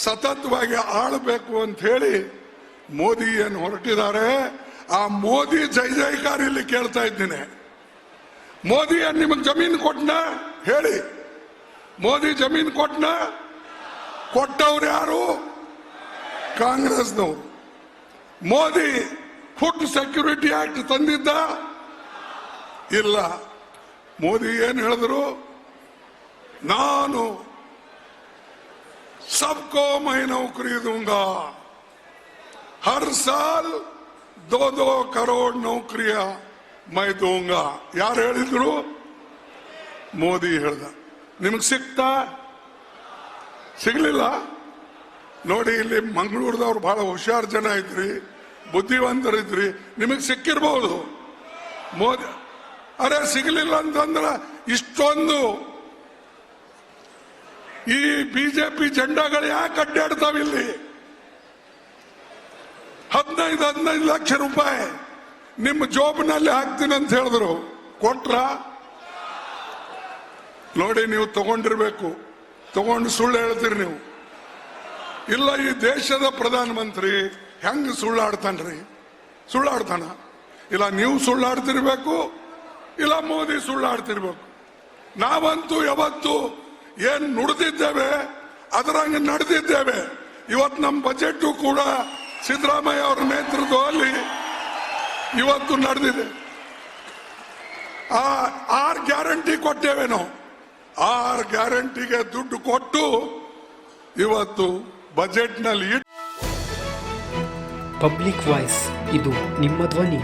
ಸತತವಾಗಿ ಆಳಬೇಕು ಅಂತ ಹೇಳಿ ಮೋದಿ ಏನು ಹೊರಟಿದ್ದಾರೆ. ಆ ಮೋದಿ ಜೈ ಜೈಕಾರ ಇಲ್ಲಿ ಕೇಳ್ತಾ ಇದ್ದೀನಿ. ಮೋದಿ ನಿಮಗೆ ಜಮೀನು ಕೊಟ್ನ ಹೇಳಿ. ಮೋದಿ ಜಮೀನು ಕೊಟ್ನ? ಕೊಟ್ಟವ್ರು ಯಾರು? ಕಾಂಗ್ರೆಸ್ನವರು. ಮೋದಿ ಫುಡ್ ಸೆಕ್ಯೂರಿಟಿ ಆಕ್ಟ್ ತಂದಿದ್ದ? ಇಲ್ಲ. ಮೋದಿ ಏನ್ ಹೇಳಿದ್ರು? ನಾನು सबको मैं नौकरी दूंगा, हर साल 2-2 करोड़ नौकरियां मैं दूंगा. ಯಾರು ಹೇಳಿದ್ರು? ಮೋದಿ ಹೇಳ್ದ. ನಿಮಗೆ ಸಿಕ್ತಾ? ಸಿಗ್ಲಿಲ್ಲ. ನೋಡಿ, ಇಲ್ಲಿ ಮಂಗಳೂರದವ್ರು ಬಹಳ ಹುಷಾರ್ ಜನ ಇದ್ರಿ, ಬುದ್ಧಿವಂತರಿದ್ರಿ, ನಿಮಗೆ ಸಿಕ್ಕಿರ್ಬಹುದು. ಮೋದಿ ಅರೆ ಸಿಗ್ಲಿಲ್ಲ ಅಂತಂದ್ರ ಇಷ್ಟೊಂದು ಈ ಬಿಜೆಪಿ ಜೆಂಡಾಗಳು ಯಾಕೆ ಅಡ್ಡಾಡ್ತಾವ? ಇಲ್ಲಿ 15 ಲಕ್ಷ ರೂಪಾಯಿ ನಿಮ್ಮ ಜೋಬ್ನಲ್ಲಿ ಹಾಕ್ತೀನಿ ಅಂತ ಹೇಳಿದ್ರು. ಕೊಟ್ರ? ನೋಡಿ, ನೀವು ತಗೊಂಡಿರ್ಬೇಕು. ತಗೊಂಡು ಸುಳ್ಳು ಹೇಳ್ತೀರಿ ನೀವು. ಇಲ್ಲ, ಈ ದೇಶದ ಪ್ರಧಾನಮಂತ್ರಿ ಹೆಂಗ್ ಸುಳ್ಳಾಡ್ತಾನ್ರಿ? ಸುಳ್ಳಾಡ್ತಾನ? ಇಲ್ಲ ನೀವು ಸುಳ್ಳಾಡ್ತಿರ್ಬೇಕು, ಇಲ್ಲ ಮೋದಿ ಸುಳ್ಳಾಡ್ತಿರ್ಬೇಕು. ನಾವಂತೂ ಯಾವತ್ತು ಏನ್ ನುಡಿದಿದ್ದೇವೆ ಅದರಂಗೆ ನಡೆದಿದ್ದೇವೆ. ಇವತ್ತು ನಮ್ಮ ಬಜೆಟ್ ಕೂಡ ಸಿದ್ದರಾಮಯ್ಯ ಅವರ ನೇತೃತ್ವದಲ್ಲಿ ಇವತ್ತು ನಡೆದಿದೆ. 6 ಗ್ಯಾರಂಟಿ ಕೊಟ್ಟೇವೆ ನಾವು. 6 ಗ್ಯಾರಂಟಿಗೆ ದುಡ್ಡು ಕೊಟ್ಟು ಇವತ್ತು ಬಜೆಟ್ ನಲ್ಲಿ ಪಬ್ಲಿಕ್ ವಾಯ್ಸ್, ಇದು ನಿಮ್ಮ ಧ್ವನಿ.